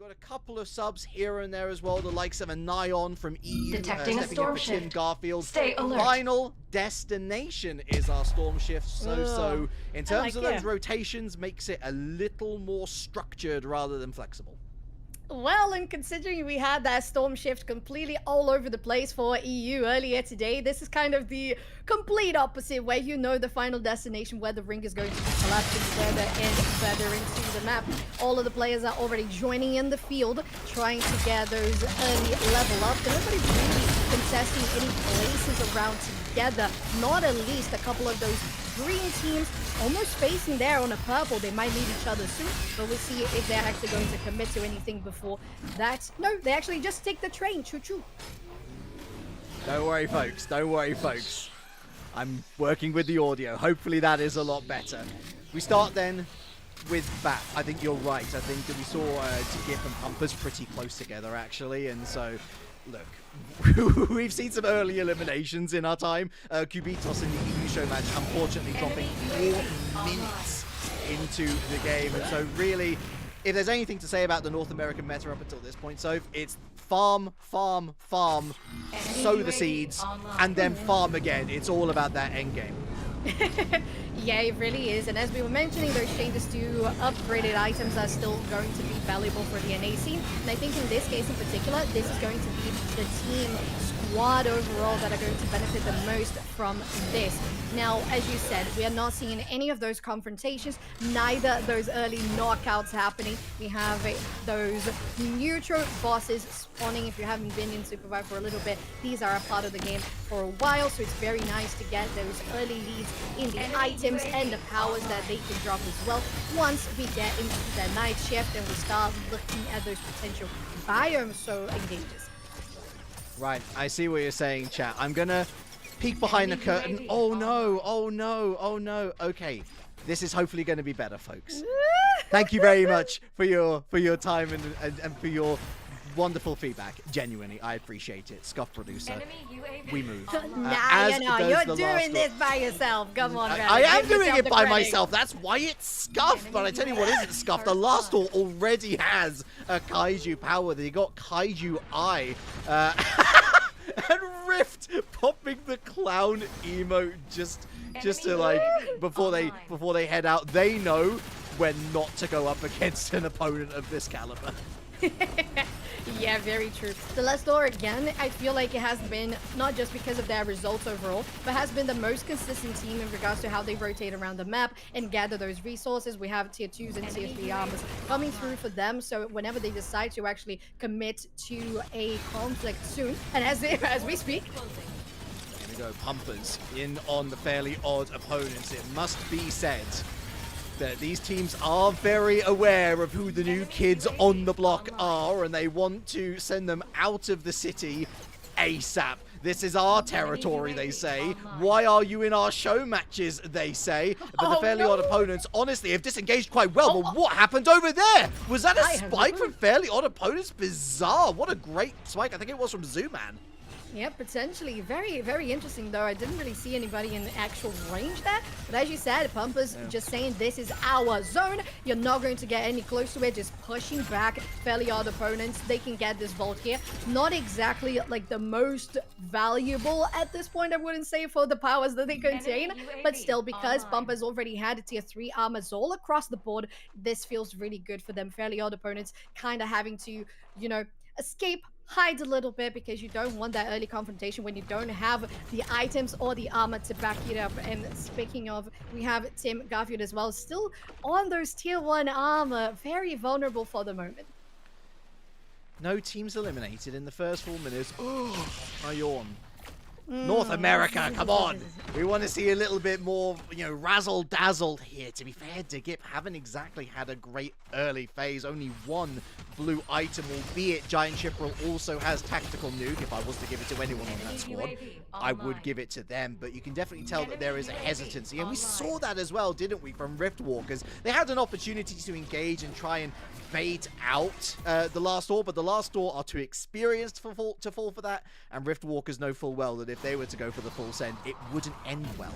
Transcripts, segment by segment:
got a couple of subs here and there as well, the likes of a Nyon from EU, Detecting a stepping storm in for Tim shift. Garfield. Stay alert. Final destination is our storm shift, so in terms of those rotations, makes it a little more structured rather than flexible. Well, and considering we had that storm shift completely all over the place for EU earlier today, this is kind of the complete opposite, where you know the final destination where the ring is going to be collapsing further and further into the map. All of the players are already joining in the field, trying to get those early level up. Nobody really contesting any places around together, not at least a couple of those green teams almost facing there on a purple. They might meet each other soon, but we'll see if they're actually going to commit to anything before that. No, they actually just take the train. Choo-choo. Don't worry, folks. Don't worry, folks. I'm working with the audio. Hopefully that is a lot better. We start then with BAP. I think you're right. I think that we saw Tigip and Pumpers pretty close together, actually, and so look, we've seen some early eliminations in our time. Kubitos in the EU show match, unfortunately dropping 4 minutes into the game. And so really, if there's anything to say about the North American meta up until this point, so it's farm, farm, farm, sow the seeds, and then farm again. It's all about that end game. Yeah, it really is. And as we were mentioning, those changes to upgraded items are still going to be valuable for the NA scene. And I think in this case in particular, this is going to be the team squad overall that are going to benefit the most from this. Now, as you said, we are not seeing any of those confrontations, neither those early knockouts happening. We have those neutral bosses spawning. If you haven't been in SUPERVIVE for a little bit, these are a part of the game for a while, so it's very nice to get those early leads in the items and the powers that they can drop as well. Once we get into the night shift and we start looking at those potential biomes, so engages. Right, I see what you're saying, chat. I'm gonna peek behind the curtain. Oh no, oh no, oh no. Okay, this is hopefully going to be better, folks. Thank you very much for your time and for your wonderful feedback. Genuinely, I appreciate it. Scuff producer, we move. Nah, you know, you're doing this by yourself. Come on, man. I am doing it by myself. That's why it's Scuff. But I tell you what isn't Scuff. The last door already has a Kaiju power. They got Kaiju Eye. And Rift popping the clown emote just to like before they head out. They know when not to go up against an opponent of this caliber. Yeah, very true. The last door again, I feel like it has been, not just because of their results overall, but has been the most consistent team in regards to how they rotate around the map and gather those resources. We have tier 2s and tier 3 armors coming through for them, so whenever they decide to actually commit to a conflict soon, and as we speak, here we go, Pumpers in on the fairly odd opponents. It must be said that these teams are very aware of who the new kids on the block are, and they want to send them out of the city ASAP. This is our territory, they say. Why are you in our show matches, they say. But the fairly odd opponents, honestly, have disengaged quite well. But what happened over there? Was that a spike from fairly odd opponents? Bizarre. What a great spike. I think it was from Zooman. Yeah, potentially. Very, very interesting, though. I didn't really see anybody in actual range there. But as you said, Pumpers just saying this is our zone. You're not going to get any close to it. Just pushing back fairly odd opponents. They can get this vault here. Not exactly like the most valuable at this point, I wouldn't say, for the powers that they contain. But still, because Pumpers already had a tier 3 armors all across the board, this feels really good for them. Fairly odd opponents kind of having to, you know, escape, hide a little bit, because you don't want that early confrontation when you don't have the items or the armor to back it up. And speaking of, we have Tim Garfield as well, still on those tier 1 armor, very vulnerable for the moment. No teams eliminated in the first 4 minutes. Oh, I yawn. North America, come on. We want to see a little bit more, you know, razzle-dazzle here. To be fair, Digip haven't exactly had a great early phase. Only one blue item, albeit Giant Chipperel also has tactical nuke. If I was to give it to anyone on that squad, I would give it to them. But you can definitely tell that there is a hesitancy. And we saw that as well, didn't we, from Riftwalkers. They had an opportunity to engage and try and bait out the last door, but the last door are too experienced to fall for that. And Riftwalkers know full well that if they were to go for the full send, it wouldn't end well.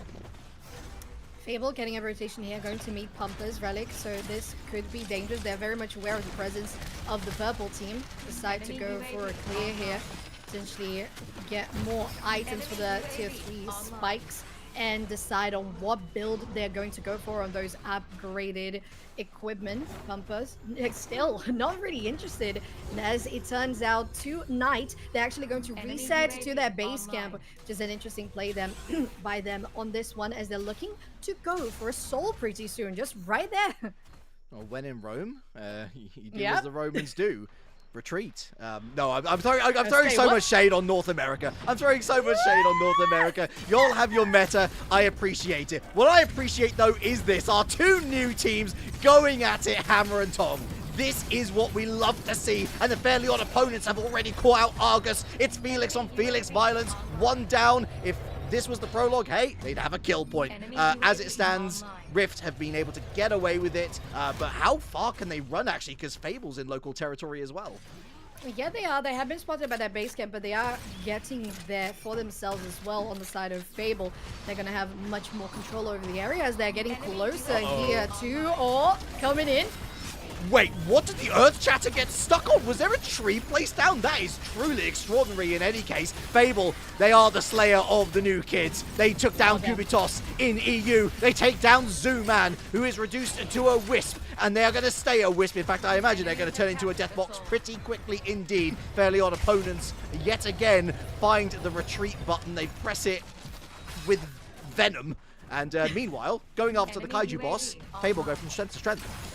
Fable getting a rotation here, going to meet Pumpers, Reliq, so this could be dangerous. They're very much aware of the presence of the purple team. Decide to go for a clear here, potentially get more items for the tier 3 spikes, and decide on what build they're going to go for on those upgraded equipment. Pumpers still not really interested, and as it turns out tonight they're actually going to reset to their base camp, which is an interesting play them by them on this one, as they're looking to go for a soul pretty soon, just right there. Well, when in Rome, you do as the Romans do. Retreat. No, I'm throwing so much shade on North America. I'm throwing so much shade on North America. Y'all have your meta. I appreciate it. What I appreciate, though, is this. Our two new teams going at it hammer and tong. This is what we love to see, and the fairly odd opponents have already caught out Argus. It's Felix on Felix violence. One down. If this was the prologue, hey, they'd have a kill point. As it stands, Rift have been able to get away with it, but how far can they run, actually, because Fable's in local territory as well. Yeah, they are. They have been spotted by their base camp, but they are getting there for themselves as well on the side of Fable. They're going to have much more control over the area as they're getting closer here to, or coming in. Wait, what did the Earth Chatter get stuck on? Was there a tree placed down? That is truly extraordinary in any case. Fable, they are the slayer of the new kids. They took down Kubitos in EU. They take down Zooman, who is reduced to a wisp, and they are going to stay a wisp. In fact, I imagine they're going to turn into a death box pretty quickly indeed. Fairly odd opponents yet again find the retreat button. They press it with venom. And meanwhile, going after the Kaiju boss, Fable go from strength to strength.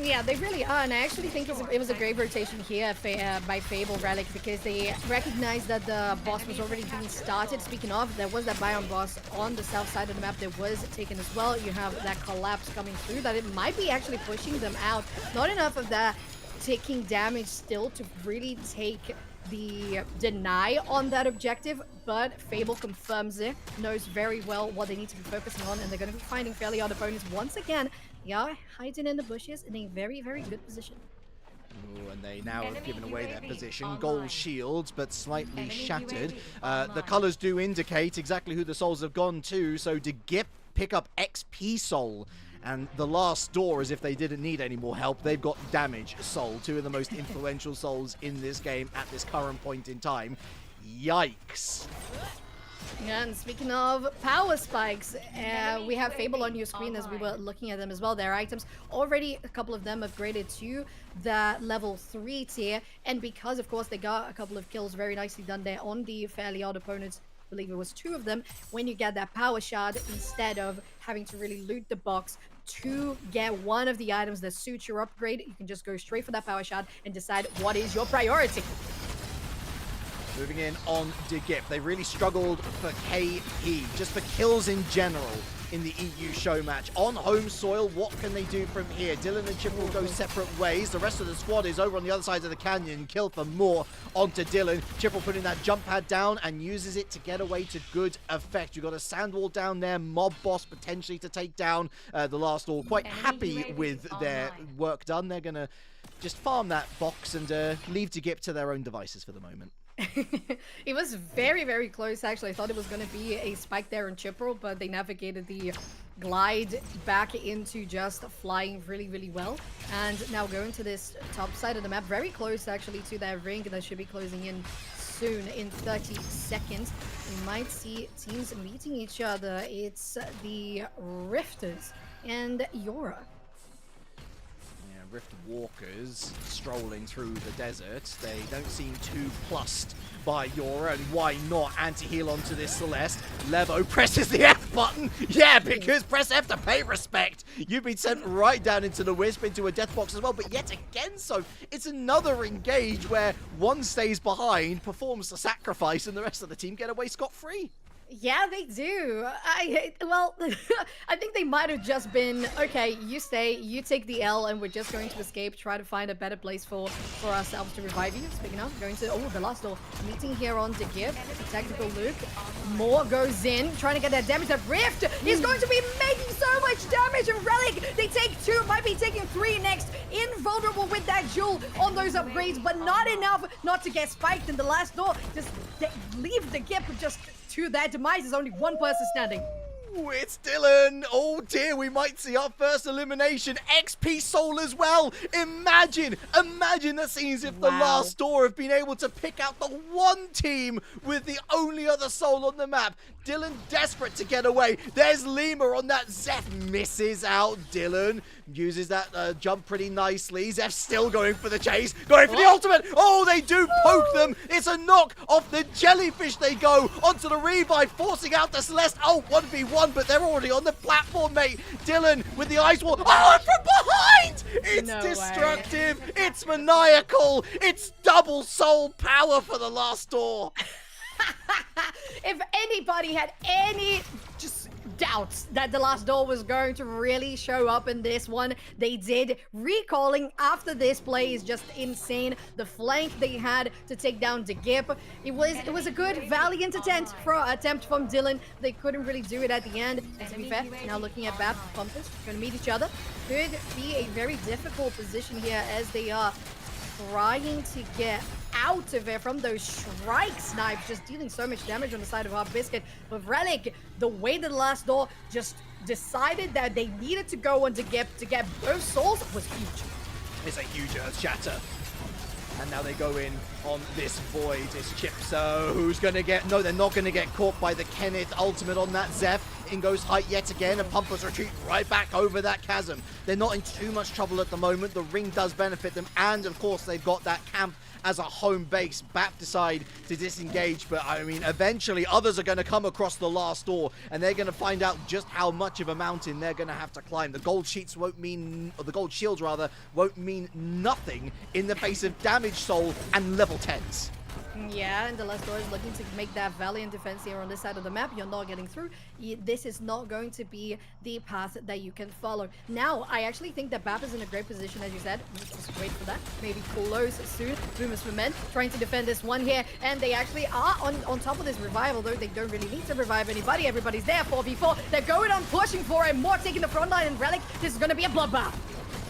Yeah, they really are, and I actually think it was a great rotation here by Fable Reliq, because they recognized that the boss was already being started. Speaking of, there was that Bion boss on the south side of the map that was taken as well. You have that collapse coming through, that it might be actually pushing them out. Not enough of that taking damage still to really take the deny on that objective, but Fable confirms it, knows very well what they need to be focusing on, and they're going to be finding fairly odd opponents once again. They are hiding in the bushes in a very, very good position. Ooh, and they now have given away their position. Gold shields, but slightly shattered. The colors do indicate exactly who the souls have gone to, so Degip pick up XP soul. And the last door, as if they didn't need any more help, they've got damage soul, two of the most influential souls in this game at this current point in time. Yikes. And speaking of power spikes, we have Fable on your screen as we were looking at them as well. Their items, already a couple of them upgraded to the level 3 tier. And because, of course, they got a couple of kills very nicely done there on the fairly odd opponents, I believe it was 2 of them, when you get that power shard, instead of having to really loot the box to get one of the items that suits your upgrade, you can just go straight for that power shard and decide what is your priority. Moving in on Degip. They really struggled for KP, just for kills in general in the EU show match. On home soil, what can they do from here? Dylan and Chip will go separate ways. The rest of the squad is over on the other side of the canyon. Kill for more onto Dylan. Chip will put in that jump pad down and uses it to get away to good effect. You've got a sand wall down there. Mob boss potentially to take down the last all. Quite happy with their work done. They're going to just farm that box and leave Degip to their own devices for the moment. It was very, very close, actually. I thought it was going to be a spike there in Chippewa, but they navigated the glide back into just flying really, really well. And now going to this top side of the map, very close, actually, to that ring that should be closing in soon in 30 seconds. We might see teams meeting each other. It's the Rifters and Yora. Rift walkers strolling through the desert. They don't seem too plussed by Yora, and why not anti-heal onto this Celeste? Levo presses the F button. Yeah, because press F to pay respect. You've been sent right down into the wisp, into a death box as well, but yet again, so it's another engage where one stays behind, performs the sacrifice, and the rest of the team get away scot-free. Yeah, they do. Well, I think they might have just been, okay, you stay, you take the L, and we're just going to escape, try to find a better place for ourselves to revive you. Speaking of, going to, the last door, meeting here on Degip, tactical Luke. More goes in, trying to get that damage. That Rift is going to be making so much damage, and Reliq, they take 2, might be taking 3 next. Invulnerable with that jewel on those upgrades, but not enough not to get spiked in the last door. Just leave Degip just to that demise. There's only one person standing. Ooh, it's Dylan. Oh dear, we might see our first elimination. XP Soul as well. Imagine the scenes if the last door have been able to pick out the one team with the only other soul on the map. Dylan desperate to get away. There's Lima on that. Zeph misses out. Dylan uses that jump pretty nicely. Zeph's still going for the chase, going for the ultimate. Oh, they do poke them. It's a knock off the jellyfish. They go onto the revive, forcing out the Celeste. Oh, 1v1, but they're already on the platform, mate. Dylan with the ice wall. Oh, and from behind! It's destructive. Way. It's maniacal. It's double soul power for the last door. If anybody had any just doubts that the last door was going to really show up in this one, they did. Recalling after this play is just insane. The flank they had to take down the Gip, it was a good valiant attempt from Dylan. They couldn't really do it at the end. And to be fair, now looking at Bap, Pumpers going to meet each other. Could be a very difficult position here as they are trying to get out of it from those strike snipes, just dealing so much damage on the side of our Biscuit. But Reliq, the way that the last door just decided that they needed to go on to get both souls was huge. It's a huge earth shatter. And now they go in on this void. It's Chipso who's going to get... No, they're not going to get caught by the Kenneth ultimate on that Zeph. In goes Height yet again, and Pumpers retreat right back over that chasm. They're not in too much trouble at the moment. The ring does benefit them, and of course they've got that camp as a home base. BAP decide to disengage, but I mean, eventually others are going to come across the last door, and they're going to find out just how much of a mountain they're going to have to climb. The gold sheets won't mean, or the gold shields rather, won't mean nothing in the face of damage soul and level 10s. Yeah, and the last door is looking to make that valiant defense here on this side of the map. You're not getting through. This is not going to be the path that you can follow. Now, I actually think that BAP is in a great position, as you said. Let's just wait for that. Maybe Kulos soon. Boomers for men trying to defend this one here. And they actually are on top of this revival, though they don't really need to revive anybody. Everybody's there, 4v4. They're going on pushing for it. More taking the front line, and Reliq, this is going to be a bloodbath.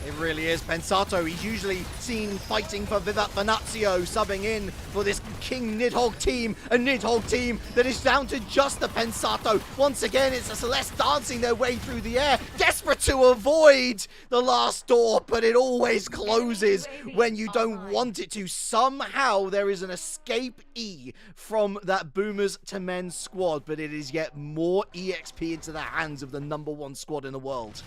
It really is. Pensato, he's usually seen fighting for Vivat Venazio, subbing in for this King Nidhogg team. A Nidhogg team that is down to just the Pensato. Once again, it's the Celeste dancing their way through the air, desperate to avoid the last door, but it always closes when you don't want it to. Somehow, there is an escape E from that Boomers to Men squad, but it is yet more EXP into the hands of the #1 squad in the world.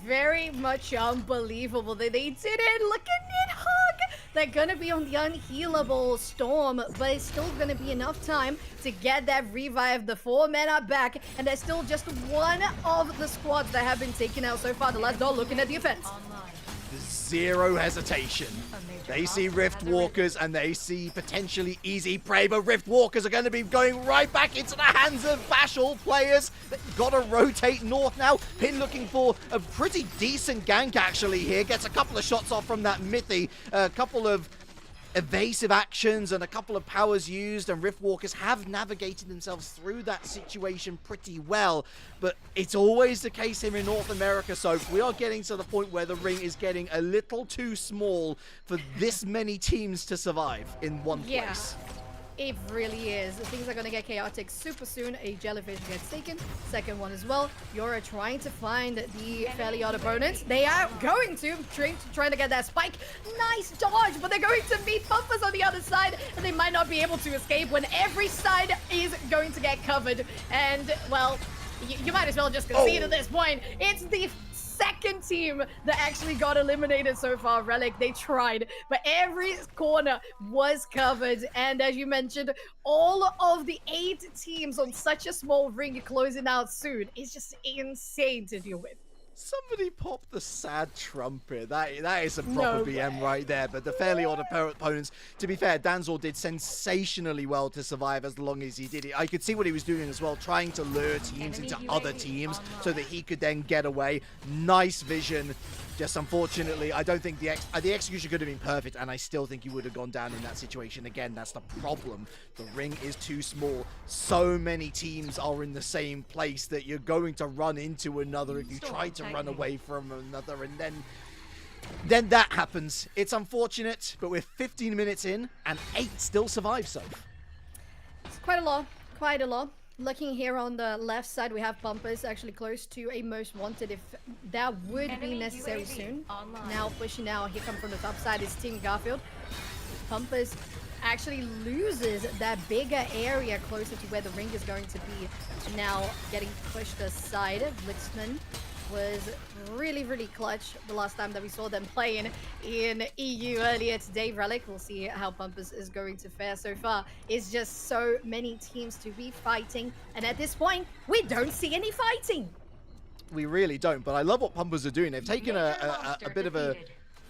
Very much unbelievable. They did it. Look at Nidhogg. They're going to be on the unhealable storm, but it's still going to be enough time to get that revive. The 4 men are back, and there's still just one of the squads that have been taken out so far. The last door looking at the offense. Zero hesitation. They see Rift Walkers and they see potentially easy prey, but Rift Walkers are going to be going right back into the hands of Bashal players. They've got to rotate north now. Pin looking for a pretty decent gank actually here. Gets a couple of shots off from that Mythy. A couple of evasive actions and a couple of powers used, and Rift Walkers have navigated themselves through that situation pretty well. But it's always the case here in North America, so we are getting to the point where the ring is getting a little too small for this many teams to survive in one place. It really is. Things are going to get chaotic super soon. A jellyfish gets taken. Second one as well. Yora trying to find the fairly odd opponents. They are going to trying to get that spike. Nice dodge, but they're going to meet Pumpers on the other side, and they might not be able to escape when every side is going to get covered. And, well, you might as well just concede at this point. It's the second team that actually got eliminated so far. Reliq, they tried, but every corner was covered. And as you mentioned, all of the 8 teams on such a small ring closing out soon is just insane to deal with. Somebody pop the sad trumpet. That is a proper BM right there. But the fairly odd opponents, to be fair, Danzor did sensationally well to survive as long as he did it. I could see what he was doing as well, trying to lure teams into other teams so that he could then get away. Nice vision. Just unfortunately, I don't think the execution could have been perfect, and I still think he would have gone down in that situation. Again, that's the problem. The ring is too small. So many teams are in the same place that you're going to run into another if you try to run away from another, and then that happens. It's unfortunate, but we're 15 minutes in, and 8 still survive, so. It's quite a lot. Quite a lot. Looking here on the left side, we have Bumpers actually close to a most wanted if that would be necessary soon. Now pushing out, here come from the top side is Team Garfield. Bumpers actually loses that bigger area closer to where the ring is going to be. Now getting pushed aside. Blitzman was really clutch the last time that we saw them playing in EU earlier today. Reliq, we'll see how Bumpers is going to fare so far. It's just so many teams to be fighting, and at this point, we don't see any fighting. We really don't, but I love what Pumpers are doing. They've taken a bit of a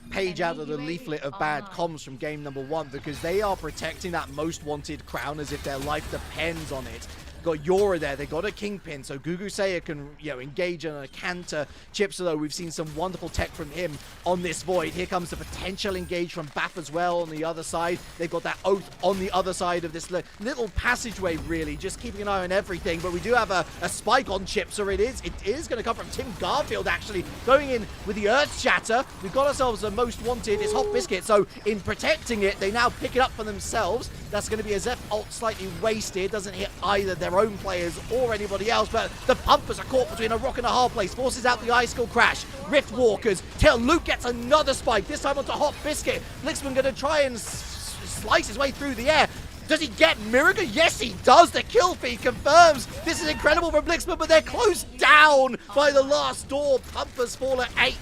page out of the leaflet of bad comms from game number 1 because they are protecting that most wanted crown as if their life depends on it. Got Yora there, they got a Kingpin, so Gugusea can, engage on a counter. Chipsolo, we've seen some wonderful tech from him on this Void. Here comes the potential engage from Bap as well on the other side. They've got that Oath on the other side of this little passageway, really, just keeping an eye on everything. But we do have a spike on Chipsa. It is going to come from Tim Garfield, actually, going in with the Earth Shatter. We've got ourselves a most wanted, it's Hot Biscuit, so in protecting it, they now pick it up for themselves. That's going to be a Zeph ult slightly wasted, doesn't hit either their own players or anybody else, but the Pumpers are caught between a rock and a hard place, forces out the Ice Skull Crash. Rift Walkers, till Luke gets another spike, this time onto Hot Biscuit. Blixman going to try and slice his way through the air. Does he get Miracle? Yes, he does. The kill feed confirms. This is incredible from Blixman, but they're closed down by the last door. Pumpers fall at 8.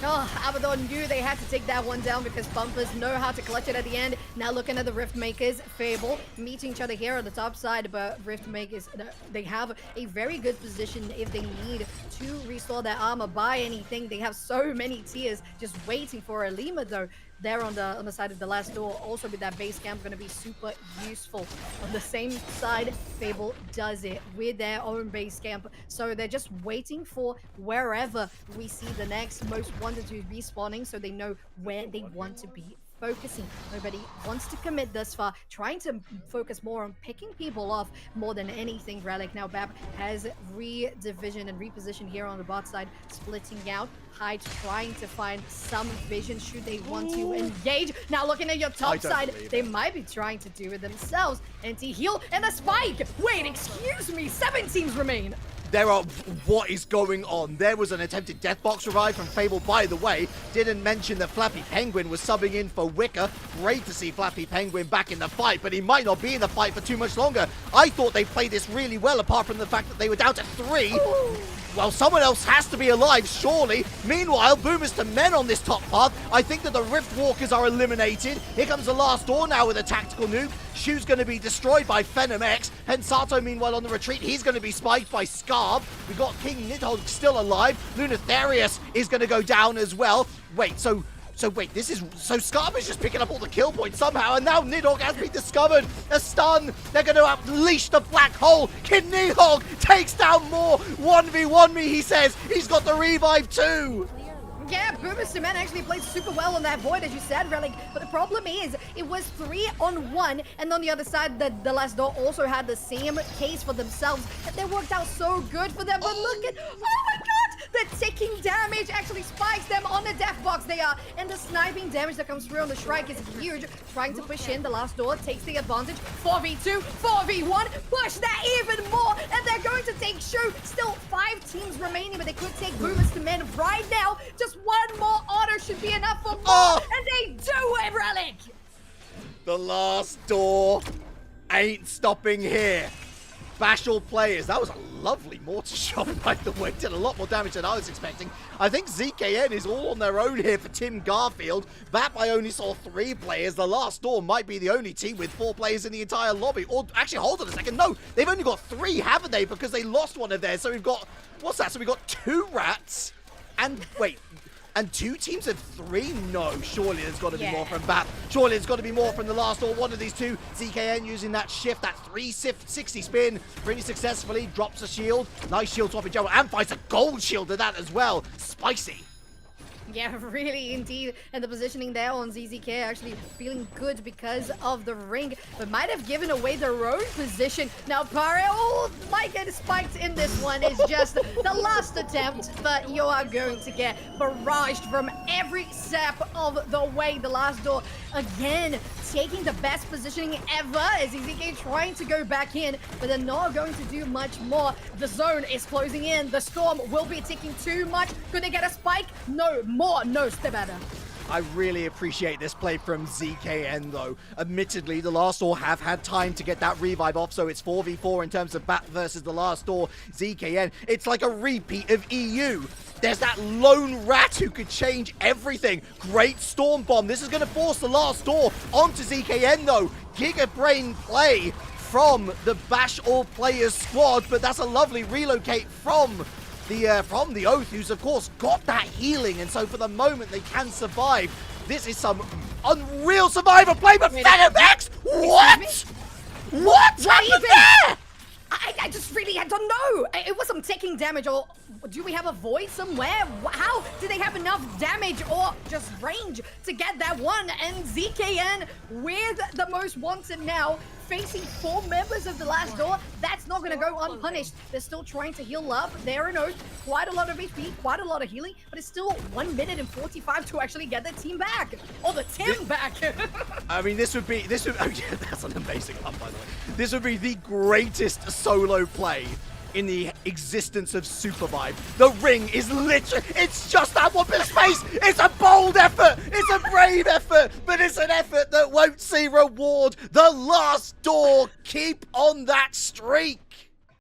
Oh, Abaddon knew they had to take that one down because Bumpers know how to clutch it at the end. Now looking at the Rift Makers, Fable meeting each other here on the top side, but Rift Makers, they have a very good position if they need to restore their armor by anything. They have so many tiers just waiting for a Lima though. There on the side of the last door, also with that base camp, going to be super useful. On the same side, Fable does it with their own base camp. So they're just waiting for wherever we see the next most wanted to be spawning, so they know where they want to be focusing. Nobody wants to commit thus far, trying to focus more on picking people off more than anything. Reliq now Bab has re-division and reposition here on the bot side, splitting out. Hyde trying to find some vision should they want to engage. Now looking at your top side, they might be trying to do it themselves. Anti-heal and a spike. Wait, excuse me, 7 teams remain. What is going on? There was an attempted Deathbox revive from Fable, by the way. Didn't mention that Flappy Penguin was subbing in for Wicker. Great to see Flappy Penguin back in the fight, but he might not be in the fight for too much longer. I thought they played this really well, apart from the fact that they were down to 3. Ooh. Well, someone else has to be alive, surely. Meanwhile, boomers to men on this top path. I think that the Rift Walkers are eliminated. Here comes the last door now with a tactical nuke. Shu's going to be destroyed by Phenom X. Hensato, meanwhile, on the retreat. He's going to be spiked by Scarb. We've got King Nidhogg still alive. Lunatherius is going to go down as well. Wait, so Scarb is just picking up all the kill points somehow, and now Nidhogg has been discovered. A stun. They're going to unleash the black hole. King Nidhogg takes down more. 1v1 me, he says. He's got the revive too. Yeah, Boomers to Men actually played super well on that Void, as you said, Reliq. But the problem is, it was 3-on-1, and on the other side, the last door also had the same case for themselves. And they worked out so good for them. But look at, oh my god! The ticking damage actually spikes them on the death box they are. And the sniping damage that comes through on the Shrike is huge. Trying to push in, the last door takes the advantage. 4v2, 4v1, push that even more. And they're going to take Shu. Still 5 teams remaining, but they could take Boomers to Men right now. Just one more auto should be enough for more. And they do it, Reliq. The last door ain't stopping here. Bashal players. That was a lovely mortar shot, by the way. Did a lot more damage than I was expecting. I think ZKN is all on their own here for Tim Garfield. That I only saw 3 players. The last door might be the only team with 4 players in the entire lobby. Or actually, hold on a second. No, they've only got 3, haven't they? Because they lost one of theirs. So we've got, what's that? So we've got 2 rats. And wait, and 2 teams of 3? No, surely there's got to be more from BAP. Surely there's got to be more from the last or one of these 2. ZKN using that shift, that 360 spin, pretty successfully. Drops a shield. Nice shield swap in general. And finds a gold shield to that as well. Spicy. Yeah, really, indeed. And the positioning there on ZZK actually feeling good because of the ring, but might have given away their own position. Now, Pare, might get spiked in this one. It's just the last attempt, but you are going to get barraged from every step of the way. The last door, again, taking the best positioning ever as ZZK trying to go back in, but they're not going to do much more. The zone is closing in. The storm will be ticking too much. Could they get a spike? No. More, no, stay better. I really appreciate this play from ZKN though. Admittedly, the last door have had time to get that revive off, so it's 4v4 in terms of Bat versus the last door. ZKN, it's like a repeat of EU. There's that lone rat who could change everything. Great storm bomb. This is going to force the last door onto ZKN though. Giga Brain play from the Bash All Players squad, but that's a lovely relocate from the Oath, who's of course got that healing, and so for the moment they can survive. This is some unreal survivor play, but Phantom X! What? What happened there? I just really, I don't know. It wasn't taking damage, or do we have a void somewhere? How did they have enough damage or just range to get that one? And ZKN with the most wanted now, facing 4 members of the last door. That's not going to go unpunished. They're still trying to heal up. They're in Oath. Quite a lot of HP, quite a lot of healing, but it's still 1 minute and 45 to actually get the team back. Or the team back. I mean, this would oh yeah, that's an amazing pump, by the way. This would be the greatest solo play in the existence of SUPERVIVE. The ring is literally, it's just that one bit of space. It's a bold effort. It's a brave effort, but it's an effort that won't see reward. The last door keep on that streak.